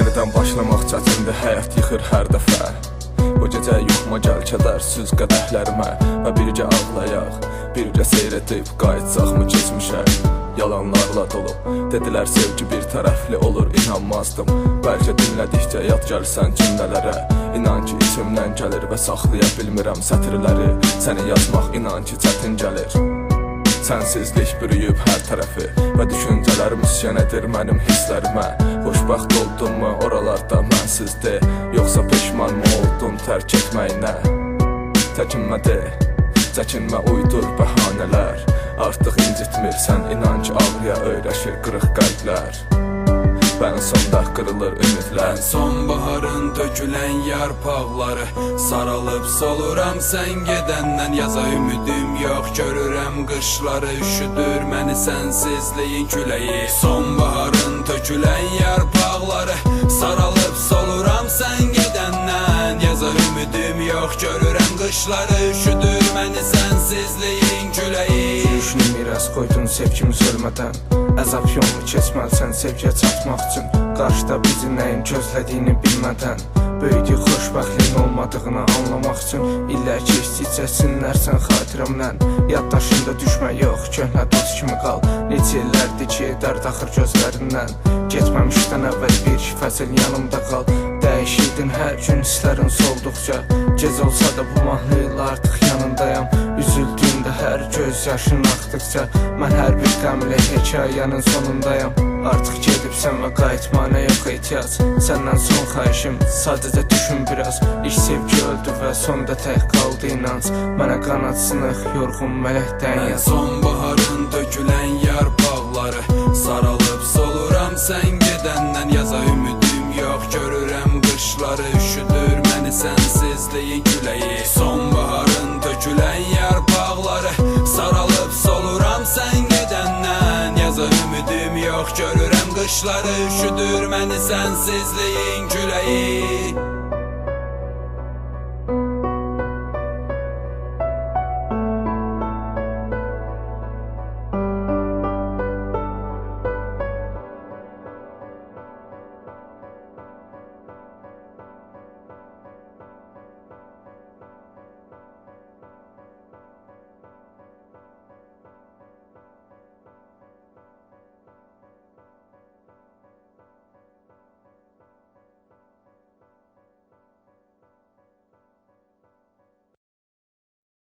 yenidən başlamaq çətindir, həyat yıxır hər dəfə. Bu gecə yuxuma gəl kədərsiz qədəhlərimə və bircə ağlayaq, bircə seyr edib qayıtsaqmı keçmişə. Yalanlarla dolu, dedilər sevgi bir tərəfli olur, inanmazdım. Bəlkə dinlədikcə yad gəlsən cümlələrə. İnan ki içimdən gəlir və saxlaya bilmirəm sətirləri. Səni yazmaq inan ki çətin gəlir. Sənsizlik bürüyüb hər tərəfi və düşüncələrim üsyan edir mənim hisslərimə. Xoşbəxt oldunmu oralarda mənsizdir, yoxsa peşman mı oldun tərk etməyinə? Çəkinmə de, çəkinmə uydur bəhanələr. Artıq incitmirsən, inan ki ağrıya öyrəşir qırıq qəlblər. Bən sonda qırılır ümidlər. Sonbaharın dökülən yarpaqları saralıb soluram sən gedəndən. Yaza ümidim yox, görürəm qışları üşüdür məni sənsizliyin küləyi. Sonbaharın dökülən yarpaqları saralıb soluram sən gedəndən. Yaza ümidim yox, görürəm qışları üşüdür məni sənsizliyin küləyi. Gülüşünü miras qoydun sevgimiz ölmədən. Əzab yolunu keçməlisən sevgiyə çatmaq üçün. Qarşıda bizi nəyin gözlədiyini bilmədən. Böyüdük xoşbəxtliyin olmadığını anlamaq üçün. İllər keçdikcə sinlərsən xatirəmdən. Yaddaşında düşmə yox, köhnə dost kimi qal. Neçə illərdir ki dərd axır gözlərindən. Getməmişdən əvvəl bir fəsil yanımda qal. Dəyişirdin hər gün hisslərin solduqca. Gec olsa da bu mahnı ilə artıq yanındayam. Üzüldüyümdə hər göz yaşın axdıqca. Mən hər bir qəmlə hekayənin sonundayam. Artıq gedibsən və qayıtmana yox ehtiyac. Səndən son xahişim, sadəcə düşün biraz. İlk sevgi öldü və sonda tək qaldı inanc. Mənə qanad sınıq, yorğun mələkdən yaz. Sonbaharın dökülən yarpaqları saralıb soluram sən gedəndən. Yaza ümidim yox, görürəm qışları üşüdür məni sənsizliyin küləyi. Sonbaharın dökülən yarpaqları saralıb soluram sən gedəndən. Yaza ümidim yox, görürəm qışları üşüdür məni sənsizliyin küləyi.